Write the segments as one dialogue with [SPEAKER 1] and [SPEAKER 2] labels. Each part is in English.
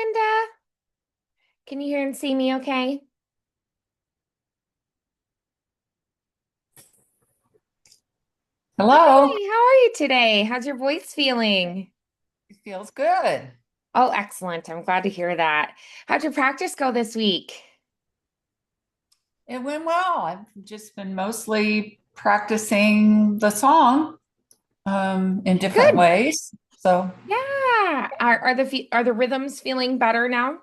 [SPEAKER 1] Linda. Can you hear and see me okay?
[SPEAKER 2] Hello.
[SPEAKER 1] Hi, how are you today? How's your voice feeling?
[SPEAKER 2] It feels good.
[SPEAKER 1] Oh, excellent. I'm glad to hear that. How'd your practice go this week?
[SPEAKER 2] It went well. I've just been mostly practicing the song in different
[SPEAKER 1] Good.
[SPEAKER 2] ways. So,
[SPEAKER 1] Yeah. Are the rhythms feeling better now?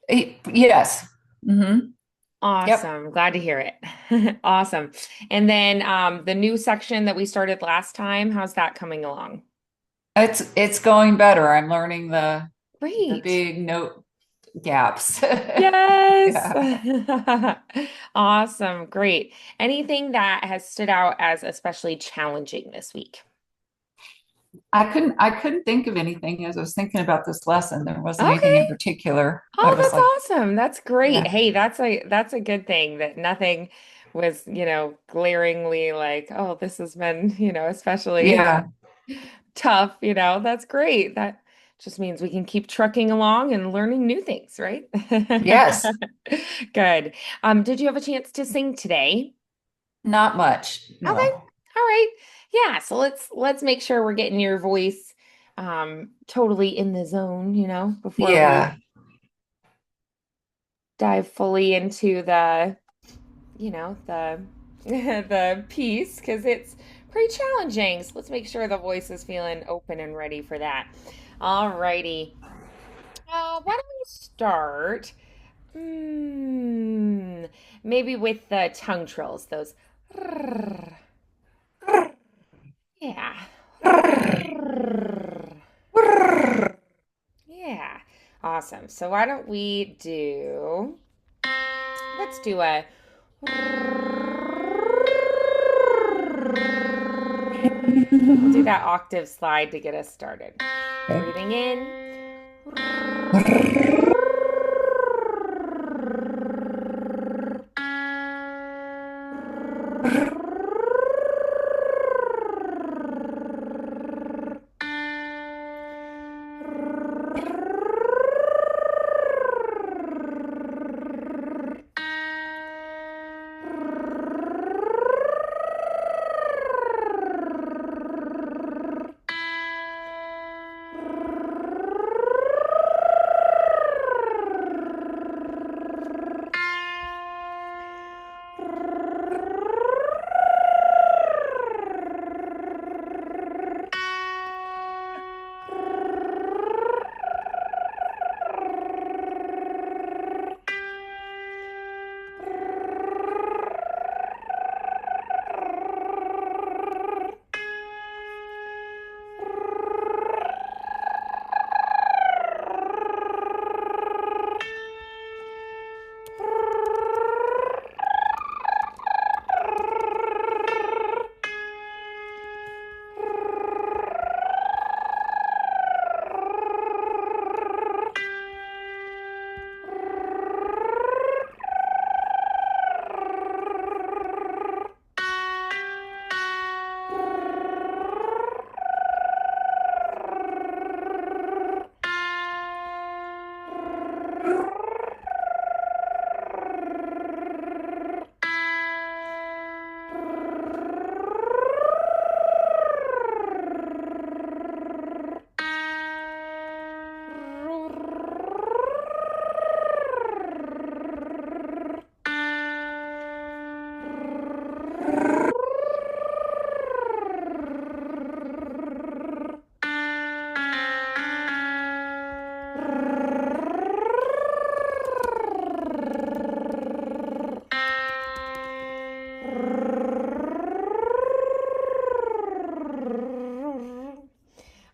[SPEAKER 2] yes. Yep.
[SPEAKER 1] Awesome. Glad to hear it. Awesome. And then the new section that we started last time, how's that coming along?
[SPEAKER 2] It's going better. I'm learning the
[SPEAKER 1] Great.
[SPEAKER 2] big note gaps.
[SPEAKER 1] Yes.
[SPEAKER 2] Yeah.
[SPEAKER 1] Awesome. Great. Anything that has stood out as especially challenging this week?
[SPEAKER 2] I couldn't think of anything as I was thinking about this lesson. There wasn't anything
[SPEAKER 1] Okay.
[SPEAKER 2] in particular. I
[SPEAKER 1] Oh,
[SPEAKER 2] was like,
[SPEAKER 1] that's awesome. That's great.
[SPEAKER 2] yeah.
[SPEAKER 1] Hey, that's a good thing that nothing was, glaringly like, oh, this has been, especially
[SPEAKER 2] Yeah.
[SPEAKER 1] tough, That's great. That just means we can keep trucking along and learning new things, right?
[SPEAKER 2] Yes.
[SPEAKER 1] Good. Did you have a chance to sing today?
[SPEAKER 2] Not much.
[SPEAKER 1] Okay.
[SPEAKER 2] No.
[SPEAKER 1] All right. Yeah, so let's make sure we're getting your voice totally in the zone, before we
[SPEAKER 2] Yeah.
[SPEAKER 1] dive fully into the the piece because it's pretty challenging. So let's make sure the voice is feeling open and ready for that. All righty. Why don't we start? Hmm, maybe with the tongue trills, those. Yeah. Yeah. Awesome. So why don't we let's do a we'll do that octave slide to get us started. Breathing in.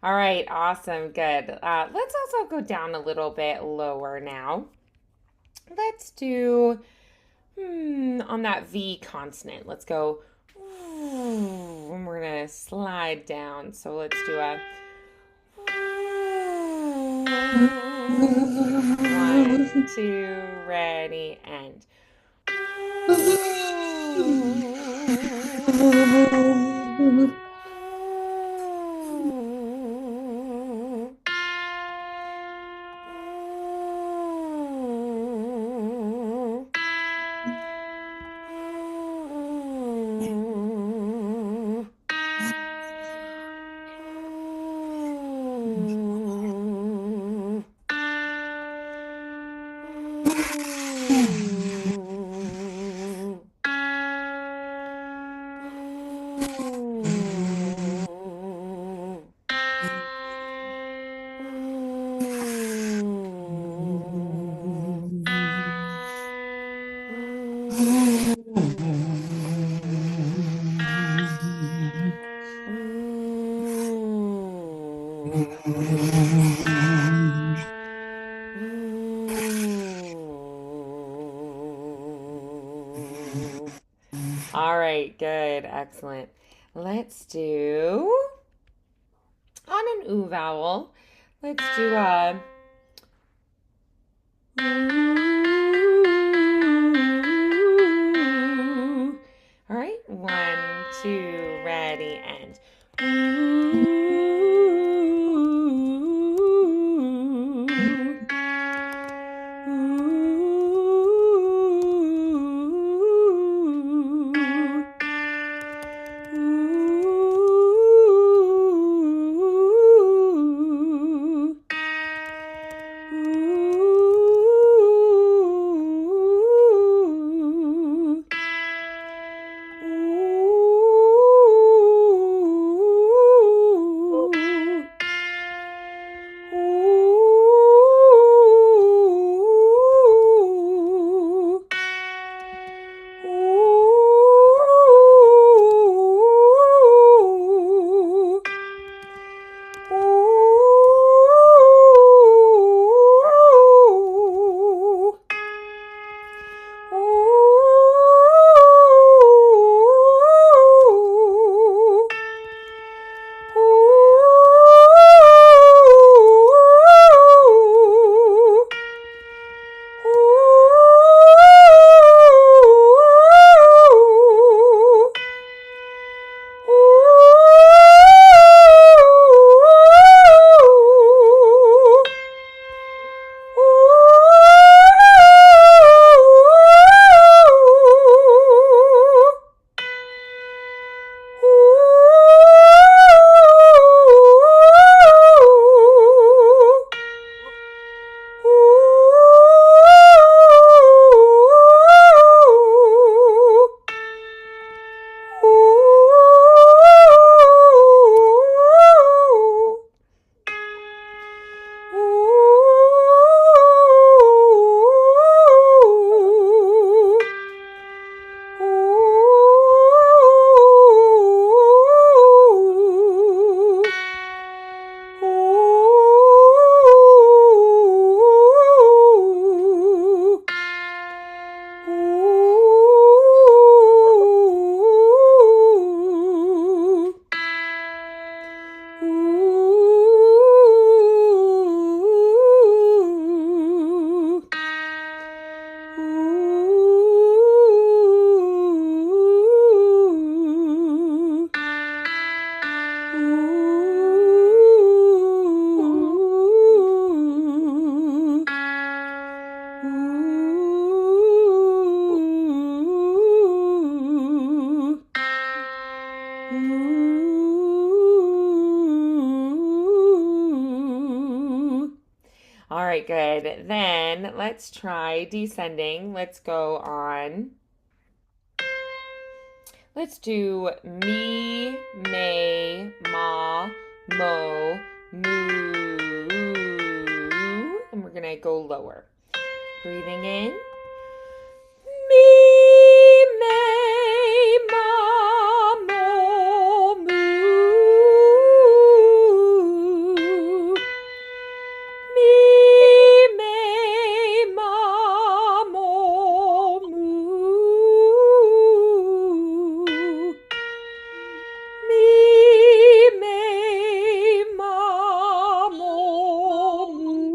[SPEAKER 1] All right, awesome, good. Let's also go down a little bit lower now. Let's do on that V consonant. Let's go. And we're gonna slide down. So let's do a 1, 2, ready, and All right, good, excellent. Let's do on an oo vowel. Let's do a ooh. All right, 1, 2, ready, and all right, good. Then let's try descending. Let's go on. Let's do me, may, ma, mo, moo. And we're going to go lower. Breathing in. Me, may, ma, mo, moo. Me, may, ma, mo, moo. Me, may, ma, mo, moo.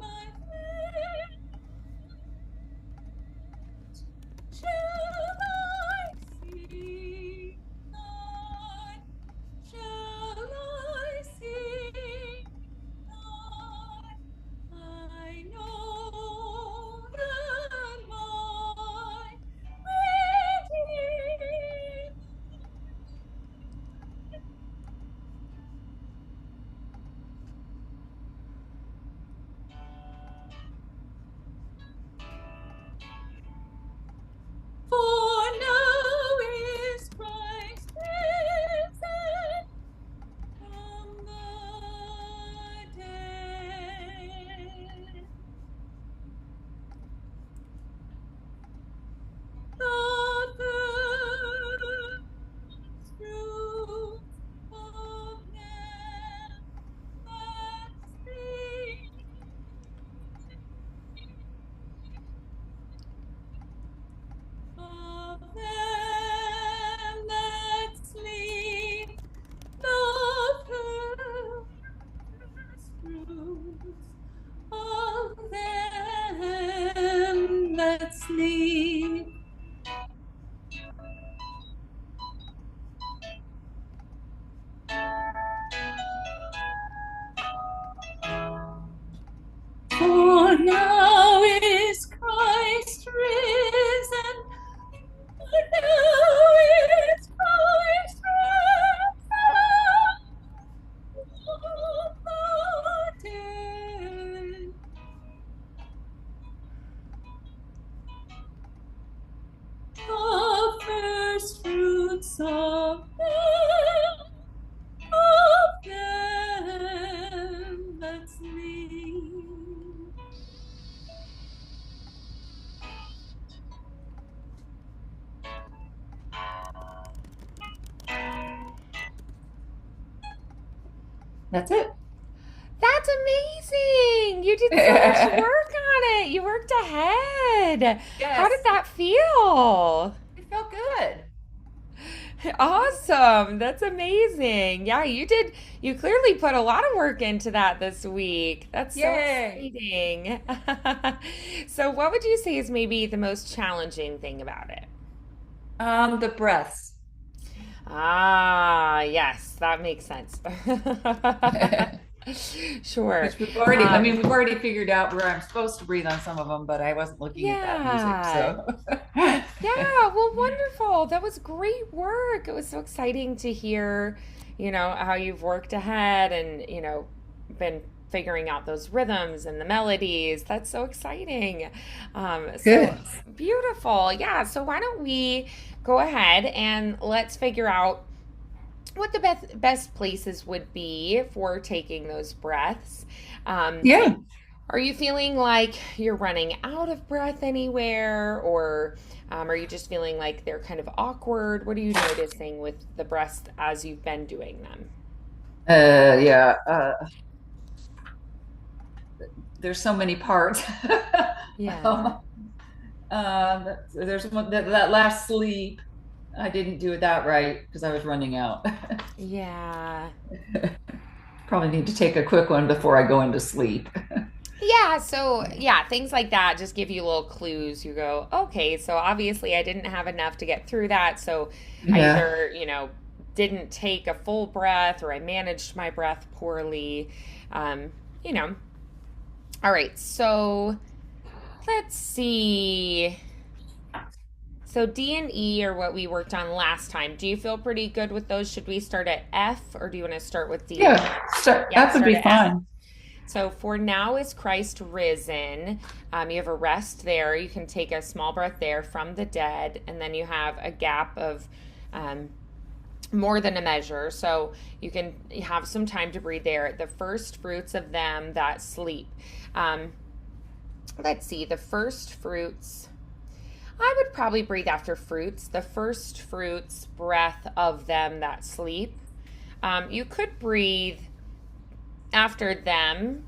[SPEAKER 2] my friend, shall I sing thy, shall I sing thy? I know that my Redeemer for now is Christ risen from the dead. The first fruits of them that sleep, of them that sleep, the first fruits of them that sleep. For now is Christ risen. For now is Christ risen from the dead. The first fruits of them that sleep. That's it.
[SPEAKER 1] That's amazing. You did so much work on it. You worked ahead. How did
[SPEAKER 2] Yes,
[SPEAKER 1] that feel?
[SPEAKER 2] it felt good.
[SPEAKER 1] Awesome. That's amazing. Yeah, you clearly put a lot of work into that this week. That's so
[SPEAKER 2] Yay.
[SPEAKER 1] exciting. So, what would you say is maybe the most challenging thing about it?
[SPEAKER 2] The breaths.
[SPEAKER 1] Ah, yes, that makes sense. Sure.
[SPEAKER 2] Which we've already, I mean,
[SPEAKER 1] Um,
[SPEAKER 2] we've already figured out where I'm supposed to breathe on some of them, but I wasn't looking at that music,
[SPEAKER 1] yeah.
[SPEAKER 2] so.
[SPEAKER 1] Yeah, well, wonderful. That was great work. It was so exciting to hear, how you've worked ahead and, been figuring out those rhythms and the melodies. That's so exciting. So
[SPEAKER 2] Good.
[SPEAKER 1] beautiful. Yeah, so why don't we go ahead and let's figure out what the best places would be for taking those breaths. Um,
[SPEAKER 2] Yeah.
[SPEAKER 1] are you feeling like you're running out of breath anywhere, or are you just feeling like they're kind of awkward? What are you noticing with the breaths as you've been doing them?
[SPEAKER 2] Yeah. There's so many parts.
[SPEAKER 1] Yeah.
[SPEAKER 2] Um, there's one that last sleep. I didn't do it that right because I was running out.
[SPEAKER 1] Yeah.
[SPEAKER 2] Probably need to take a quick one before I go into sleep.
[SPEAKER 1] Yeah, so yeah, things like that just give you little clues. You go, okay, so obviously I didn't have enough to get through that. So I
[SPEAKER 2] Yeah.
[SPEAKER 1] either, didn't take a full breath or I managed my breath poorly. Um, you know. All right, so let's see. So D and E are what we worked on last time. Do you feel pretty good with those? Should we start at F or do you want to start with D?
[SPEAKER 2] Yeah. Start,
[SPEAKER 1] Yeah,
[SPEAKER 2] that would
[SPEAKER 1] start
[SPEAKER 2] be
[SPEAKER 1] at F.
[SPEAKER 2] fine.
[SPEAKER 1] So for now is Christ risen. You have a rest there. You can take a small breath there from the dead, and then you have a gap of um, more than a measure. So you can have some time to breathe there. The first fruits of them that sleep. Um, let's see, the first fruits. I would probably breathe after fruits. The first fruits, breath of them that sleep. You could breathe after them.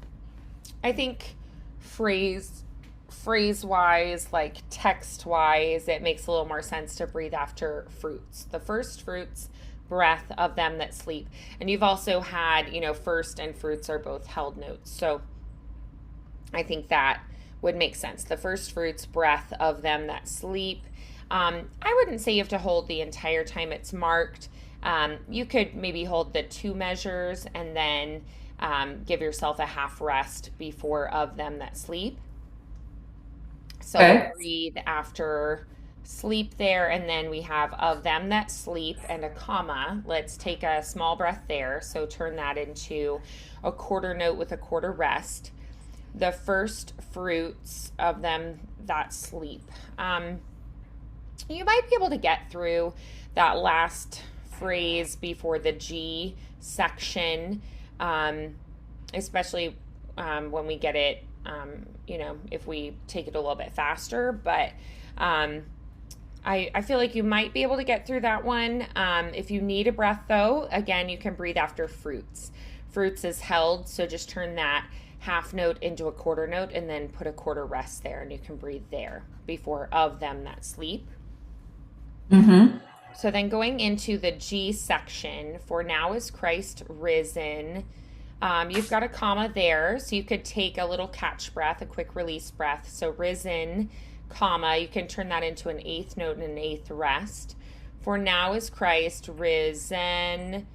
[SPEAKER 1] I think phrase phrase wise, like text wise, it makes a little more sense to breathe after fruits. The first fruits, breath of them that sleep. And you've also had, first and fruits are both held notes. So I think that would make sense. The first fruits, breath of them that sleep. I wouldn't say you have to hold the entire time it's marked. You could maybe hold the 2 measures and then give yourself a half rest before of them that sleep. So we'll
[SPEAKER 2] Okay.
[SPEAKER 1] breathe after sleep there, and then we have of them that sleep and a comma. Let's take a small breath there. So turn that into a quarter note with a quarter rest. The first fruits of them that sleep. You might be able to get through that last phrase before the G section, especially when we get it, if we take it a little bit faster. But I feel like you might be able to get through that one. If you need a breath, though, again, you can breathe after fruits. Fruits is held, so just turn that half note into a quarter note and then put a quarter rest there, and you can breathe there before of them that sleep.
[SPEAKER 2] Mm-hmm.
[SPEAKER 1] So then going into the G section, for now is Christ risen. You've got a comma there, so you could take a little catch breath, a quick release breath. So risen, comma, you can turn that into an eighth note and an eighth rest. For now is Christ risen.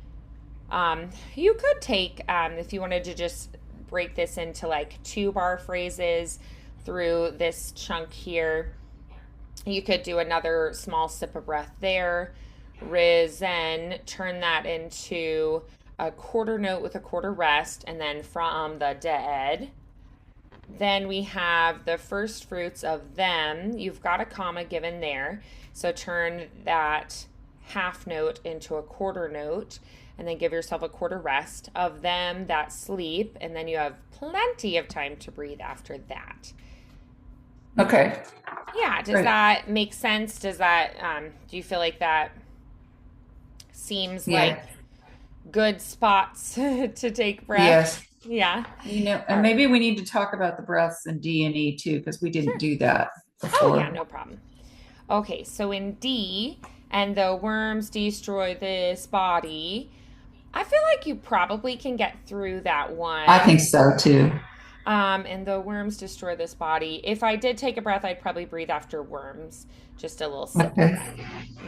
[SPEAKER 1] You could take, if you wanted to just break this into like 2-bar phrases through this chunk here, you could do another small sip of breath there. Risen, turn that into a quarter note with a quarter rest, and then from the dead. Then we have the first fruits of them. You've got a comma given there. So turn that half note into a quarter note and then give yourself a quarter rest. Of them that sleep, and then you have plenty of time to breathe after that.
[SPEAKER 2] Okay.
[SPEAKER 1] Yeah, does
[SPEAKER 2] Great.
[SPEAKER 1] that make sense? Does that, do you feel like that seems like
[SPEAKER 2] Yeah.
[SPEAKER 1] good spots to take breath?
[SPEAKER 2] Yes.
[SPEAKER 1] Yeah.
[SPEAKER 2] And
[SPEAKER 1] All right.
[SPEAKER 2] maybe we need to talk about the breaths in D and E too, because we didn't
[SPEAKER 1] Sure.
[SPEAKER 2] do that
[SPEAKER 1] Oh, yeah,
[SPEAKER 2] before.
[SPEAKER 1] no problem. Okay, so in D, and the worms destroy this body, I feel like you probably can get through that
[SPEAKER 2] I
[SPEAKER 1] one.
[SPEAKER 2] think so too.
[SPEAKER 1] And the worms destroy this body. If I did take a breath, I'd probably breathe after worms, just a little sip of
[SPEAKER 2] Okay.
[SPEAKER 1] breath.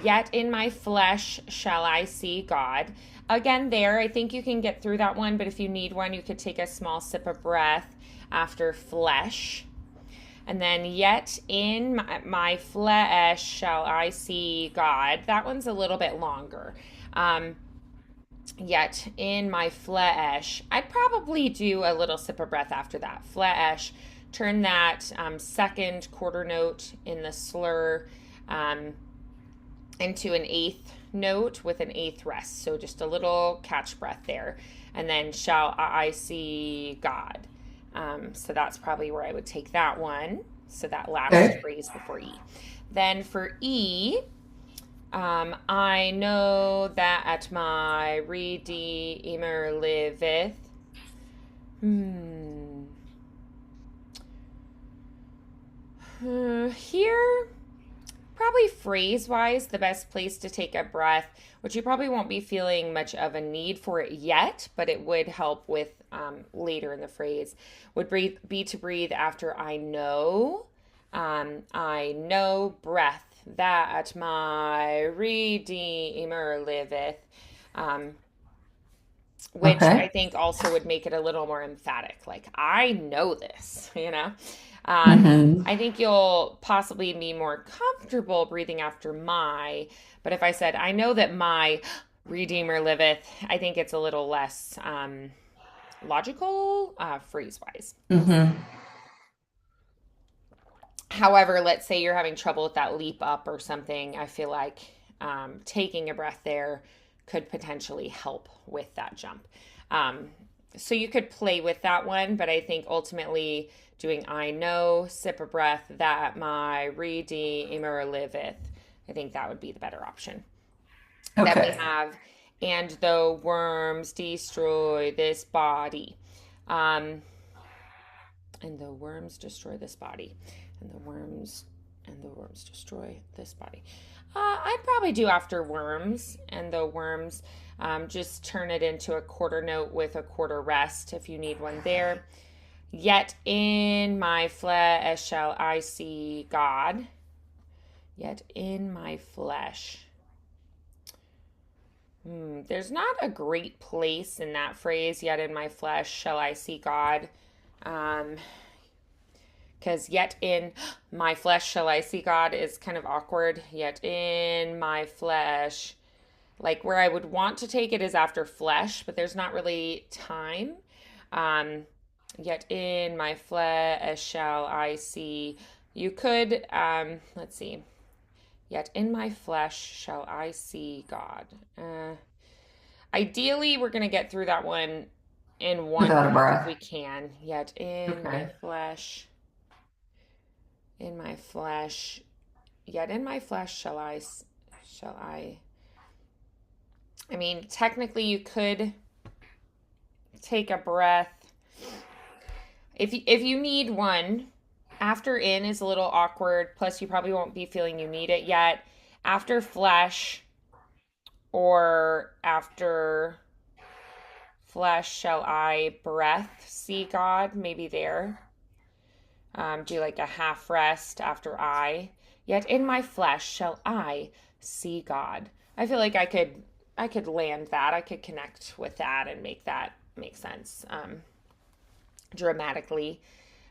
[SPEAKER 1] Yet in my flesh shall I see God. Again, there, I think you can get through that one, but if you need one, you could take a small sip of breath after flesh. And then, yet in my flesh shall I see God. That one's a little bit longer. Um, Yet in my flesh, I'd probably do a little sip of breath after that. Flesh, turn that second quarter note in the slur um, into an eighth note with an eighth rest. So just a little catch breath there. And then shall I see God. So that's probably where I would take that one. So that last
[SPEAKER 2] Okay.
[SPEAKER 1] phrase before E. Then for E, I know that my Redeemer liveth. Hmm. Here, probably phrase wise, the best place to take a breath, which you probably won't be feeling much of a need for it yet, but it would help with later in the phrase, would be to breathe after I know breath that my Redeemer liveth. Um, which I
[SPEAKER 2] Okay.
[SPEAKER 1] think also would make it a little more emphatic. Like, I know this, you know?
[SPEAKER 2] Hmm.
[SPEAKER 1] I think you'll possibly be more comfortable breathing after my, but if I said, I know that my Redeemer liveth, I think it's a little less logical phrase wise.
[SPEAKER 2] Hmm.
[SPEAKER 1] However, let's say you're having trouble with that leap up or something, I feel like taking a breath there could potentially help with that jump. Um, so you could play with that one, but I think ultimately doing I know, sip a breath, that my Redeemer liveth, I think that would be the better option. Then we
[SPEAKER 2] Okay.
[SPEAKER 1] have, and the worms destroy this body. Um, and the worms destroy this body, and the worms destroy this body. I'd probably do after worms, and the worms, just turn it into a quarter note with a quarter rest if you need one there. Yet in my flesh shall I see God. Yet in my flesh. There's not a great place in that phrase, yet in my flesh shall I see God. Because yet in my flesh shall I see God is kind of awkward. Yet in my flesh, like where I would want to take it is after flesh, but there's not really time. Um, Yet in my flesh shall I see. You could, let's see. Yet in my flesh shall I see God. Ideally, we're going to get through that one in one
[SPEAKER 2] Without a
[SPEAKER 1] breath if
[SPEAKER 2] breath.
[SPEAKER 1] we can. Yet
[SPEAKER 2] Okay.
[SPEAKER 1] in my flesh, yet in my flesh shall I mean, technically you could take a breath. If you need one, after in is a little awkward, plus you probably won't be feeling you need it yet. After flesh or after flesh shall I breath see God, maybe there. Do like a half rest after I. Yet in my flesh shall I see God. I feel like I could land that. I could connect with that and make that make sense dramatically.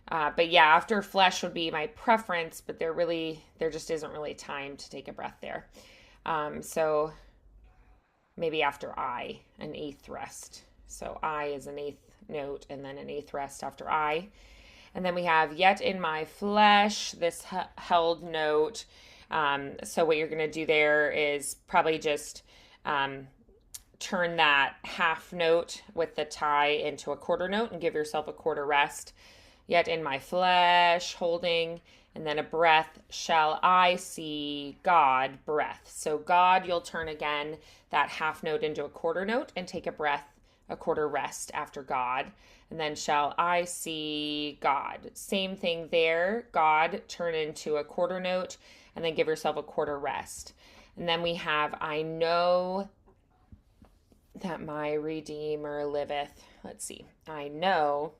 [SPEAKER 1] But yeah, after flesh would be my preference, but there just isn't really time to take a breath there. So maybe after I, an eighth rest. So I is an eighth note and then an eighth rest after I. And then we have yet in my flesh, this held note. So what you're going to do there is probably just turn that half note with the tie into a quarter note and give yourself a quarter rest. Yet in my flesh, holding, and then a breath, shall I see God, breath. So God, you'll turn again that half note into a quarter note and take a breath, a quarter rest after God. And then shall I see God. Same thing there. God, turn into a quarter note and then give yourself a quarter rest. And then we have I know that my Redeemer liveth. Let's see. I know.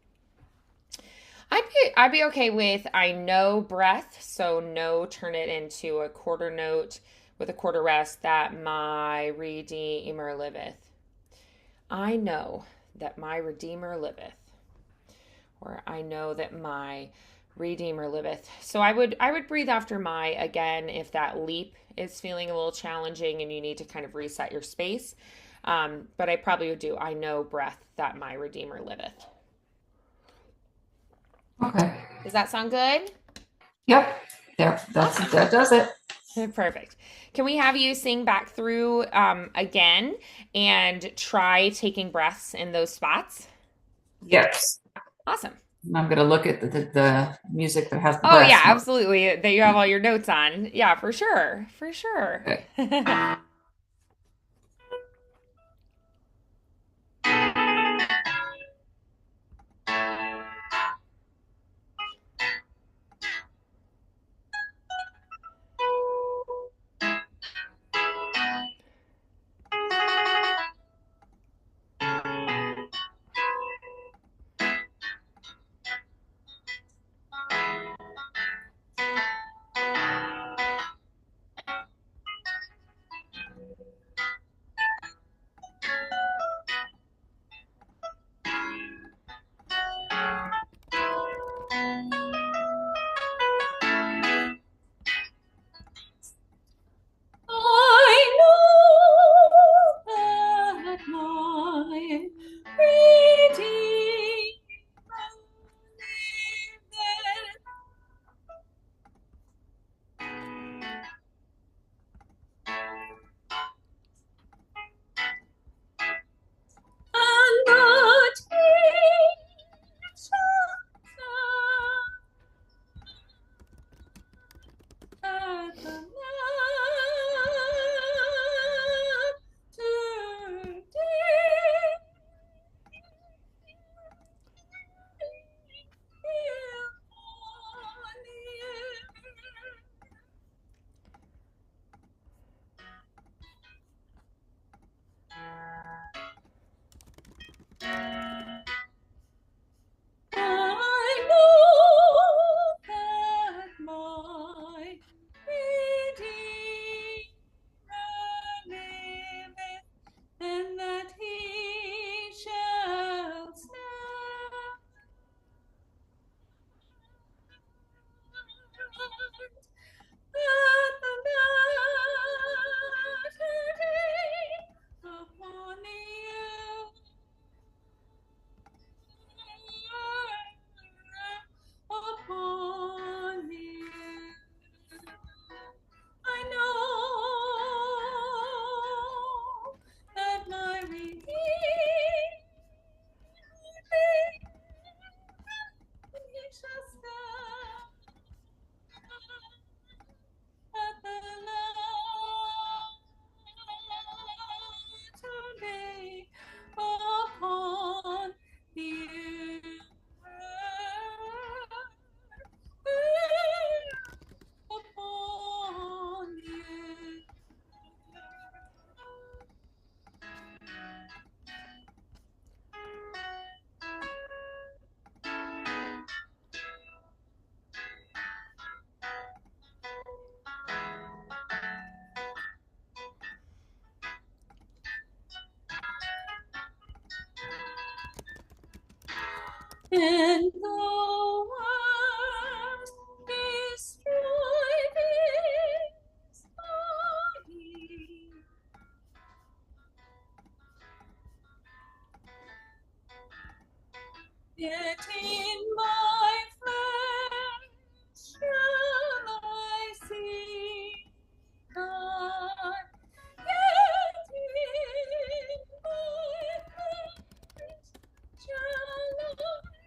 [SPEAKER 1] I'd be okay with I know breath. So no, turn it into a quarter note with a quarter rest that my Redeemer liveth. I know that my Redeemer liveth. Or I know that my Redeemer liveth. So I would breathe after my again if that leap is feeling a little challenging and you need to kind of reset your space. But I probably would do I know breath that my Redeemer liveth.
[SPEAKER 2] Okay.
[SPEAKER 1] Does that sound good?
[SPEAKER 2] Yep. There.
[SPEAKER 1] Awesome.
[SPEAKER 2] That does it.
[SPEAKER 1] Perfect. Can we have you sing back through again and try taking breaths in those spots?
[SPEAKER 2] Yes.
[SPEAKER 1] Awesome.
[SPEAKER 2] I'm gonna look at the music that has the
[SPEAKER 1] Oh yeah,
[SPEAKER 2] breath note.
[SPEAKER 1] absolutely. That you have all your notes on. Yeah, for sure. For sure.
[SPEAKER 2] Okay. And thou hast destroyed his body. Yet in my flesh shall I see God. Yet in my flesh shall I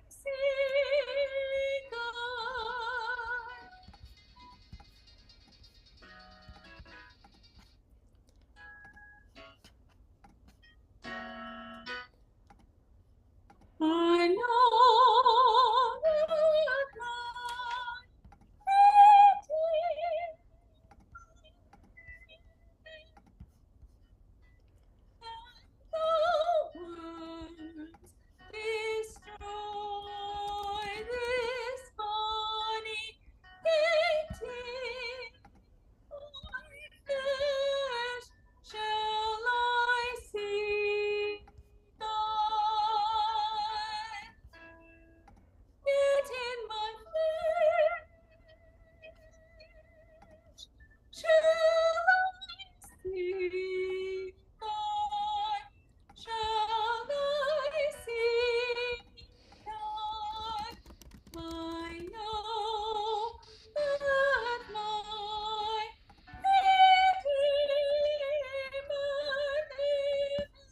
[SPEAKER 2] see God. I know that God destroy this body, it is my flesh shall I see God. Yet in my flesh shall I see God. Shall I see God? I know that my Redeemer lives.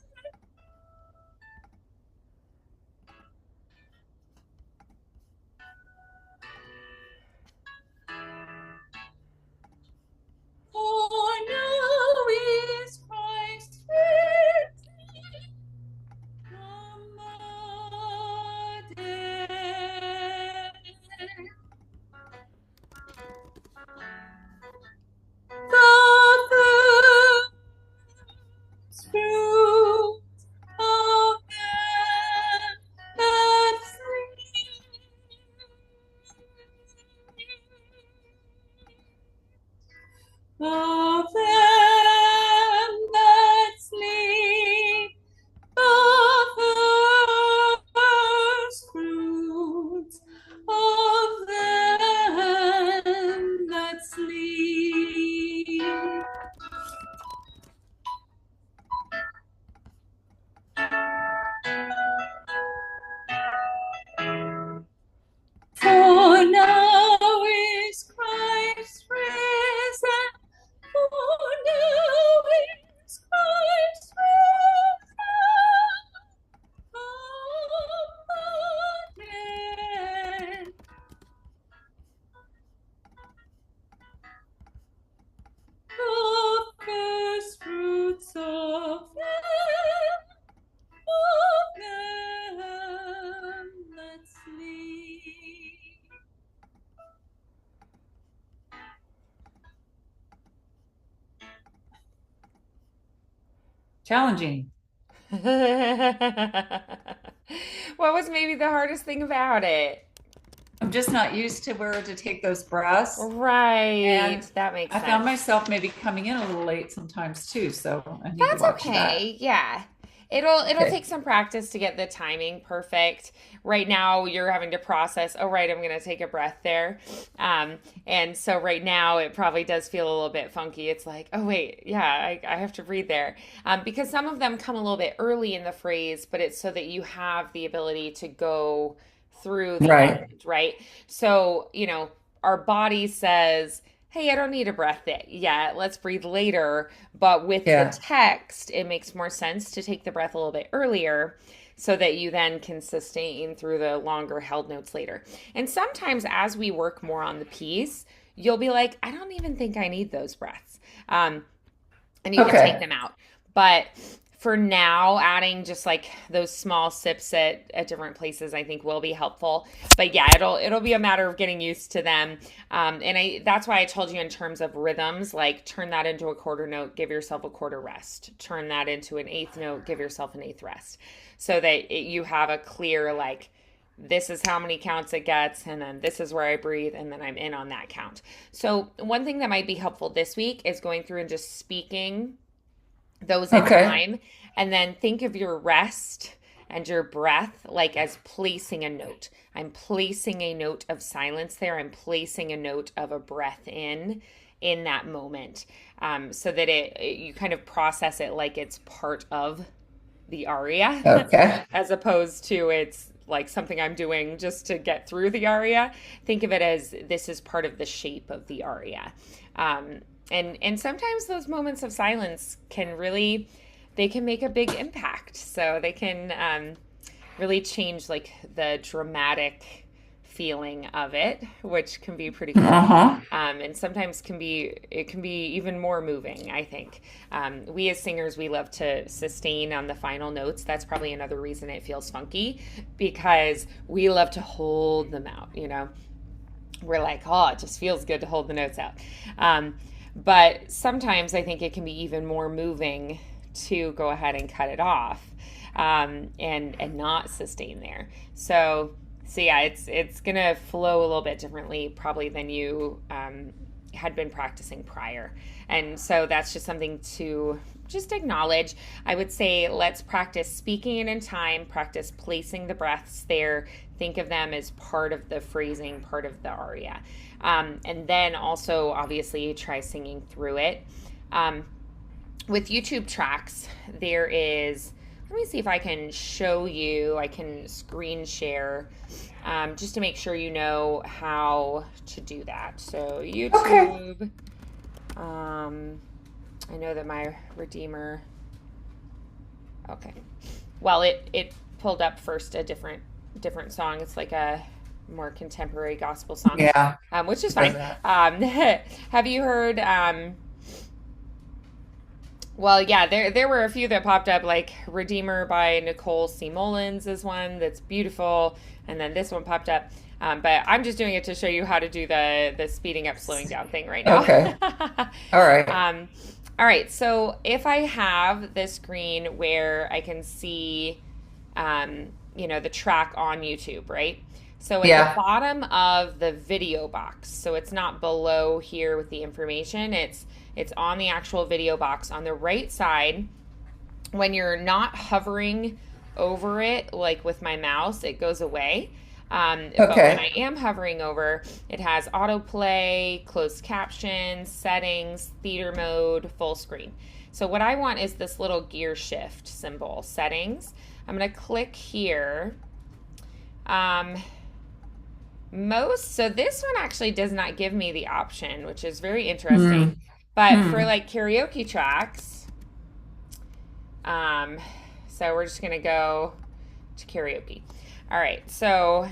[SPEAKER 2] For now is Christ risen from the dead. The first fruits of them that sleep. Of them that sleep, the first fruits of them that sleep. For now is Christ risen. For now is Christ risen from the dead. The first fruits of them that sleep. Challenging.
[SPEAKER 1] What was maybe the hardest thing about it?
[SPEAKER 2] I'm just not used to where to take those breaths.
[SPEAKER 1] Right.
[SPEAKER 2] And
[SPEAKER 1] That makes
[SPEAKER 2] I found
[SPEAKER 1] sense.
[SPEAKER 2] myself maybe coming in a little late sometimes too. So I need to
[SPEAKER 1] That's
[SPEAKER 2] watch that.
[SPEAKER 1] okay. Yeah. It'll
[SPEAKER 2] Okay.
[SPEAKER 1] take some practice to get the timing perfect. Right now you're having to process, oh right, I'm gonna take a breath there. And so right now it probably does feel a little bit funky. It's like, oh wait, yeah, I have to breathe there. Because some of them come a little bit early in the phrase, but it's so that you have the ability to go through the
[SPEAKER 2] Right.
[SPEAKER 1] end, right? So, our body says, hey, I don't need a breath yet. Let's breathe later. But with the
[SPEAKER 2] Yeah.
[SPEAKER 1] text, it makes more sense to take the breath a little bit earlier so that you then can sustain through the longer held notes later. And sometimes as we work more on the piece, you'll be like, I don't even think I need those breaths. And you can take
[SPEAKER 2] Okay.
[SPEAKER 1] them out. But for now, adding just like those small sips at different places, I think will be helpful. But yeah, it'll be a matter of getting used to them. And that's why I told you in terms of rhythms, like turn that into a quarter note, give yourself a quarter rest. Turn that into an eighth note, give yourself an eighth rest, so that you have a clear like this is how many counts it gets, and then this is where I breathe, and then I'm in on that count. So, one thing that might be helpful this week is going through and just speaking those in
[SPEAKER 2] Okay.
[SPEAKER 1] time, and then think of your rest and your breath like as placing a note. I'm placing a note of silence there. I'm placing a note of a breath in that moment, so that you kind of process it like it's part of the aria,
[SPEAKER 2] Okay.
[SPEAKER 1] as opposed to it's like something I'm doing just to get through the aria. Think of it as this is part of the shape of the aria. And sometimes those moments of silence can really, they can make a big impact. So they can really change like the dramatic feeling of it, which can be pretty cool.
[SPEAKER 2] Uh-huh.
[SPEAKER 1] And sometimes it can be even more moving, I think. We as singers, we love to sustain on the final notes. That's probably another reason it feels funky, because we love to hold them out, you know. We're like, oh, it just feels good to hold the notes out. But sometimes I think it can be even more moving to go ahead and cut it off, and not sustain there. So yeah, it's gonna flow a little bit differently probably than you had been practicing prior, and so that's just something to just acknowledge. I would say let's practice speaking it in time, practice placing the breaths there. Think of them as part of the phrasing, part of the aria, and then also obviously try singing through it. With YouTube tracks, there is. Let me see if I can show you. I can screen share, just to make sure you know how to do that. So
[SPEAKER 2] Okay.
[SPEAKER 1] YouTube, I know that my Redeemer, okay. Well, it pulled up first a different song. It's like a more contemporary gospel song,
[SPEAKER 2] Yeah.
[SPEAKER 1] which is
[SPEAKER 2] Does
[SPEAKER 1] fine.
[SPEAKER 2] that.
[SPEAKER 1] Have you heard? Well, yeah, there were a few that popped up, like Redeemer by Nicole C. Mullins is one that's beautiful, and then this one popped up. But I'm just doing it to show you how to do the speeding up, slowing down thing right now.
[SPEAKER 2] Okay. All right.
[SPEAKER 1] All right, so if I have this screen where I can see, the track on YouTube, right? So at the
[SPEAKER 2] Yeah.
[SPEAKER 1] bottom of the video box, so it's not below here with the information, it's on the actual video box on the right side. When you're not hovering over it, like with my mouse, it goes away. But when
[SPEAKER 2] Okay.
[SPEAKER 1] I am hovering over, it has autoplay, closed captions, settings, theater mode, full screen. So what I want is this little gear shift symbol, settings. I'm going to click here. So this one actually does not give me the option, which is very interesting.
[SPEAKER 2] Hmm.
[SPEAKER 1] But for
[SPEAKER 2] Hmm.
[SPEAKER 1] like karaoke tracks, um, so we're just gonna go to karaoke. All right, so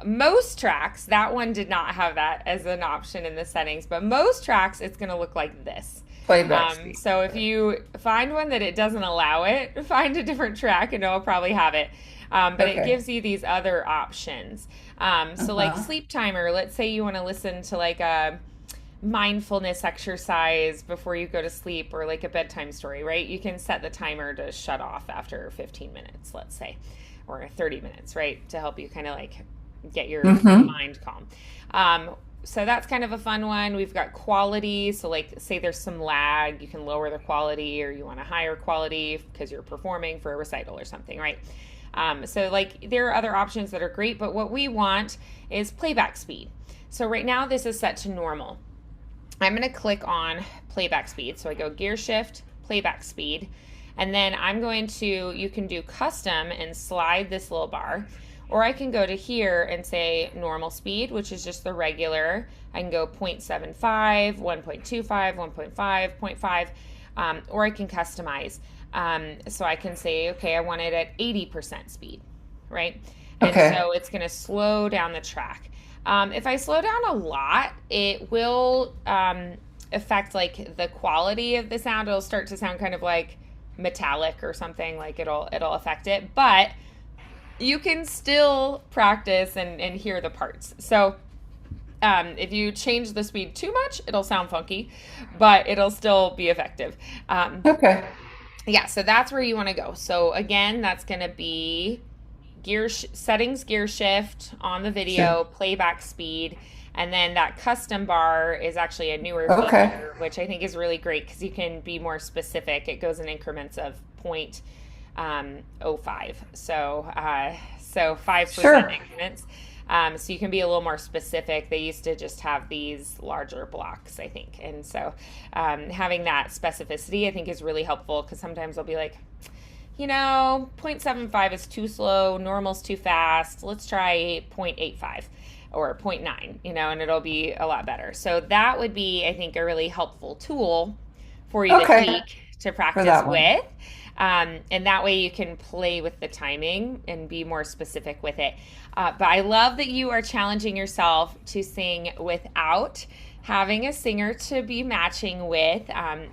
[SPEAKER 1] most tracks, that one did not have that as an option in the settings, but most tracks, it's gonna look like this.
[SPEAKER 2] Playback speed.
[SPEAKER 1] So if you find one that it doesn't allow it, find a different track and it'll probably have it. But it
[SPEAKER 2] Okay.
[SPEAKER 1] gives you these other options. So like
[SPEAKER 2] Uh-huh.
[SPEAKER 1] sleep timer, let's say you want to listen to like a mindfulness exercise before you go to sleep, or like a bedtime story, right? You can set the timer to shut off after 15 minutes, let's say, or 30 minutes, right? To help you kind of like get your
[SPEAKER 2] Mm-hmm.
[SPEAKER 1] mind calm. So that's kind of a fun one. We've got quality. So, like, say there's some lag, you can lower the quality, or you want a higher quality because you're performing for a recital or something, right? So, like, there are other options that are great, but what we want is playback speed. So, right now, this is set to normal. I'm going to click on playback speed. So, I go gear shift, playback speed, and then I'm going to, you can do custom and slide this little bar. Or I can go to here and say normal speed, which is just the regular. I can go 0.75, 1.25, 1.5, 0.5, or I can customize. So I can say, okay, I want it at 80% speed, right? And
[SPEAKER 2] Okay.
[SPEAKER 1] so it's going to slow down the track. If I slow down a lot, it will affect like the quality of the sound. It'll start to sound kind of like metallic or something. Like it'll affect it, but you can still practice and hear the parts. So if you change the speed too much, it'll sound funky, but it'll still be effective.
[SPEAKER 2] Okay.
[SPEAKER 1] Yeah, so that's where you want to go. So again, that's going to be settings, gear shift on the
[SPEAKER 2] Sure.
[SPEAKER 1] video, playback speed, and then that custom bar is actually a newer
[SPEAKER 2] Okay.
[SPEAKER 1] feature, which I think is really great because you can be more specific. It goes in increments of 0.05. So 5%
[SPEAKER 2] Sure.
[SPEAKER 1] increments. So you can be a little more specific. They used to just have these larger blocks, I think. And so having that specificity, I think, is really helpful because sometimes I'll be like, 0.75 is too slow, normal's too fast. Let's try 0.85 or zero point 0.9, and it'll be a lot better. So that would be, I think, a really helpful tool for you to
[SPEAKER 2] Okay.
[SPEAKER 1] tweak to
[SPEAKER 2] For
[SPEAKER 1] practice
[SPEAKER 2] that one.
[SPEAKER 1] with. And that way you can play with the timing and be more specific with it. But I love that you are challenging yourself to sing without having a singer to be matching with.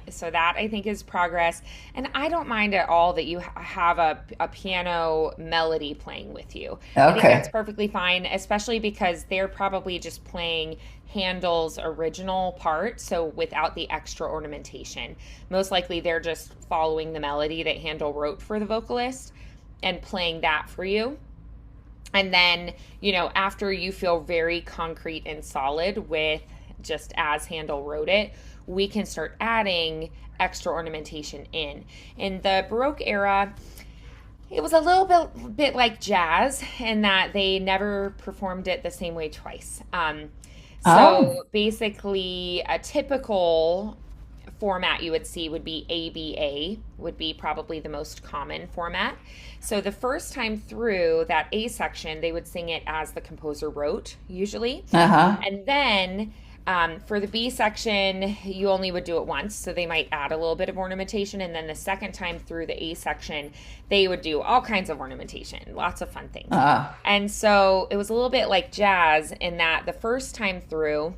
[SPEAKER 1] So that, I think, is progress. And I don't mind at all that you have a piano melody playing with you. I think that's
[SPEAKER 2] Okay.
[SPEAKER 1] perfectly fine, especially because they're probably just playing Handel's original part, so without the extra ornamentation. Most likely they're just following the melody that Handel wrote for the vocalist and playing that for you. And then, after you feel very concrete and solid with just as Handel wrote it, we can start adding extra ornamentation in. In the Baroque era, it was a little bit like jazz in that they never performed it the same way twice.
[SPEAKER 2] Oh,
[SPEAKER 1] So basically, a typical format you would see would be ABA, would be probably the most common format. So the first time through that A section, they would sing it as the composer wrote, usually.
[SPEAKER 2] uh-huh.
[SPEAKER 1] And then for the B section, you only would do it once, so they might add a little bit of ornamentation. And then the second time through the A section, they would do all kinds of ornamentation, lots of fun things.
[SPEAKER 2] Uh,
[SPEAKER 1] And so it was a little bit like jazz in that the first time through,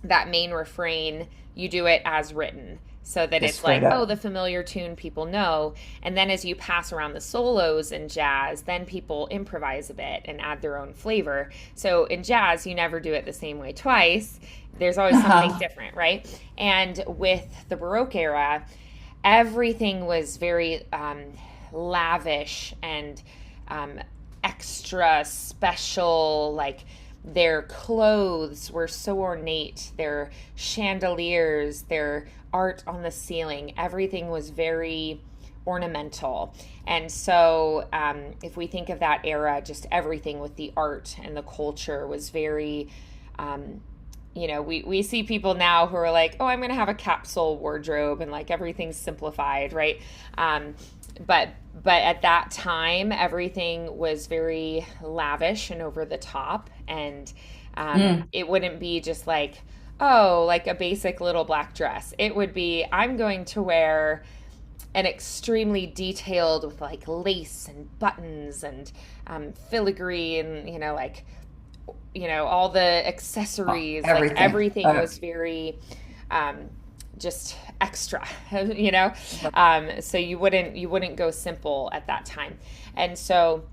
[SPEAKER 1] that main refrain, you do it as written so that
[SPEAKER 2] just
[SPEAKER 1] it's like,
[SPEAKER 2] straight
[SPEAKER 1] oh,
[SPEAKER 2] up.
[SPEAKER 1] the familiar tune people know. And then as you pass around the solos in jazz, then people improvise a bit and add their own flavor. So in jazz, you never do it the same way twice. There's always something
[SPEAKER 2] Uh-huh.
[SPEAKER 1] different, right? And with the Baroque era, everything was very lavish and um, extra special. Like their clothes were so ornate, their chandeliers, their art on the ceiling, everything was very ornamental. And so, if we think of that era, just everything with the art and the culture was very um, we see people now who are like, oh, I'm going to have a capsule wardrobe and like everything's simplified, right? Um, but at that time, everything was very lavish and over the top, and
[SPEAKER 2] Mm.
[SPEAKER 1] it wouldn't be just like, oh, like a basic little black dress. It would be, I'm going to wear an extremely detailed with like lace and buttons and filigree and like all the accessories, like
[SPEAKER 2] Everything.
[SPEAKER 1] everything was very um, just extra, you know. So you wouldn't go simple at that time, and so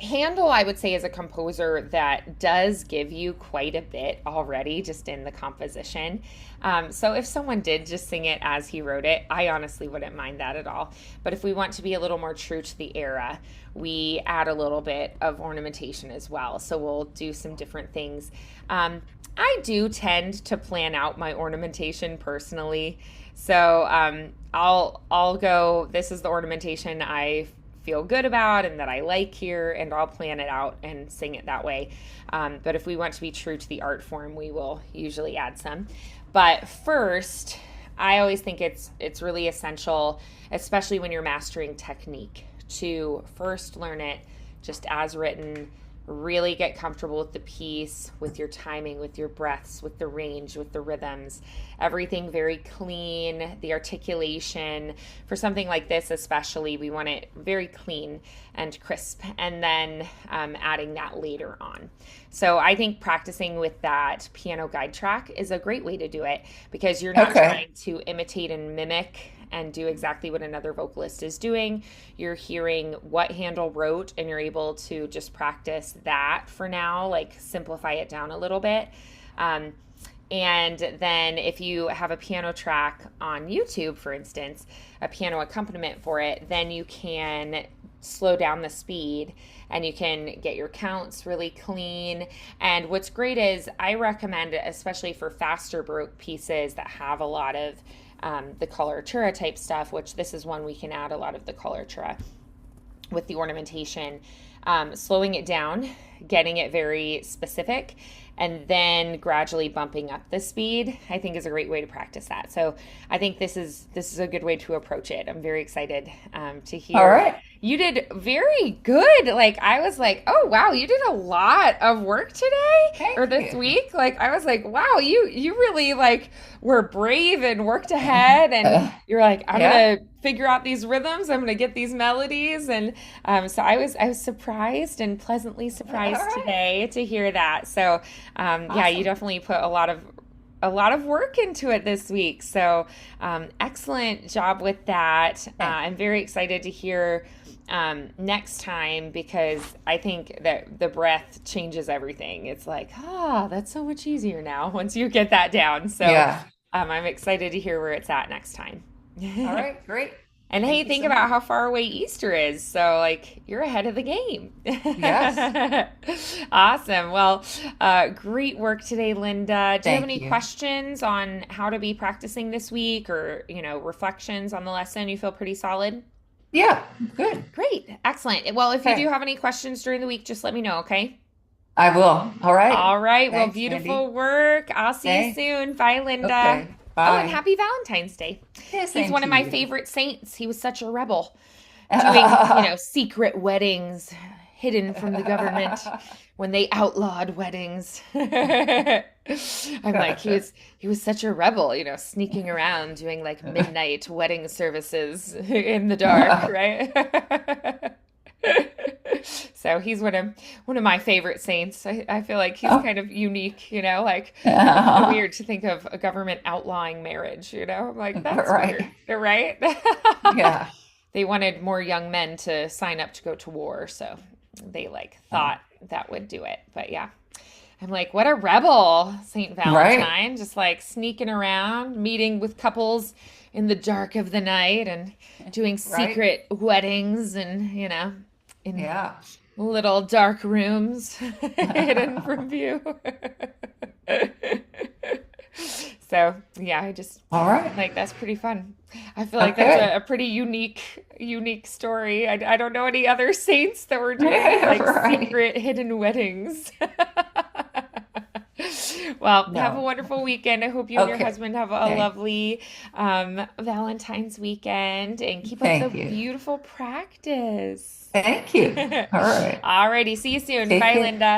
[SPEAKER 1] Handel, I would say, is a composer that does give you quite a bit already just in the composition. So if someone did just sing it as he wrote it, I honestly wouldn't mind that at all. But if we want to be a little more true to the era, we add a little bit of ornamentation as well. So we'll do some different things. I do tend to plan out my ornamentation personally. So I'll go. This is the ornamentation I feel good about and that I like here, and I'll plan it out and sing it that way. But if we want to be true to the art form, we will usually add some. But first, I always think it's really essential, especially when you're mastering technique, to first learn it just as written. Really get comfortable with the piece, with your timing, with your breaths, with the range, with the rhythms. Everything very clean, the articulation. For something like this, especially, we want it very clean and crisp, and then adding that later on. So I think practicing with that piano guide track is a great way to do it because you're not
[SPEAKER 2] Okay.
[SPEAKER 1] trying to imitate and mimic and do exactly what another vocalist is doing. You're hearing what Handel wrote and you're able to just practice that for now, like simplify it down a little bit. Um, and then if you have a piano track on YouTube, for instance, a piano accompaniment for it, then you can slow down the speed and you can get your counts really clean. And what's great is I recommend, especially for faster Baroque pieces that have a lot of the coloratura type stuff, which this is one we can add a lot of the coloratura with the ornamentation, slowing it down, getting it very specific, and then gradually bumping up the speed, I think is a great way to practice that. So I think this is a good way to approach it. I'm very excited to hear.
[SPEAKER 2] All right.
[SPEAKER 1] You did very good. Like I was like, oh wow, you did a lot of work today or this week. Like I was like, wow, you really like were brave and worked ahead, and you're like, I'm gonna figure out these rhythms. I'm gonna get these melodies, and so I was surprised and pleasantly surprised today to hear that. So yeah, you definitely put a lot of work into it this week. So excellent job with that. I'm very excited to hear next time, because I think that the breath changes everything. It's like, that's so much easier now once you get that down. So I'm excited to hear where it's at next time.
[SPEAKER 2] All right, great.
[SPEAKER 1] And hey, think about how far away Easter is. So, like, you're ahead of the game.
[SPEAKER 2] Yes.
[SPEAKER 1] Awesome. Well, great work today, Linda. Do you have any questions on how to be practicing this week, or, reflections on the lesson? You feel pretty solid?
[SPEAKER 2] Yeah, good.
[SPEAKER 1] Great. Excellent. Well, if you do have any questions during the week, just let me know, okay?
[SPEAKER 2] I will. All right.
[SPEAKER 1] All right.
[SPEAKER 2] Thanks,
[SPEAKER 1] well, beautiful
[SPEAKER 2] Andy.
[SPEAKER 1] work. I'll see you soon. Bye, Linda.
[SPEAKER 2] Okay. Bye.
[SPEAKER 1] Oh, and happy Valentine's Day.
[SPEAKER 2] Yeah,
[SPEAKER 1] He's one of my favorite saints. He was such a rebel, doing, secret weddings hidden from the government when they outlawed weddings. I'm like, he was such a rebel, sneaking around doing like midnight wedding services in the dark, right? So he's one of my favorite saints. I feel like he's kind of unique, like weird to think of a government outlawing marriage, I'm like, that's weird, right?
[SPEAKER 2] Yeah.
[SPEAKER 1] They wanted more young men to sign up to go to war, so they thought that would do it. But yeah, I'm like, what a rebel, Saint Valentine, just sneaking around, meeting with couples in the dark of the night and doing secret weddings and, in little dark rooms hidden from view. So yeah, I just that's pretty fun. I feel like that's a pretty unique story. I don't know any other saints that were doing secret hidden weddings. Well, have a wonderful weekend. I hope you and your husband have a lovely Valentine's weekend, and keep up the beautiful practice.
[SPEAKER 2] Thank you. All right.
[SPEAKER 1] Alrighty. See you soon. Bye, Linda.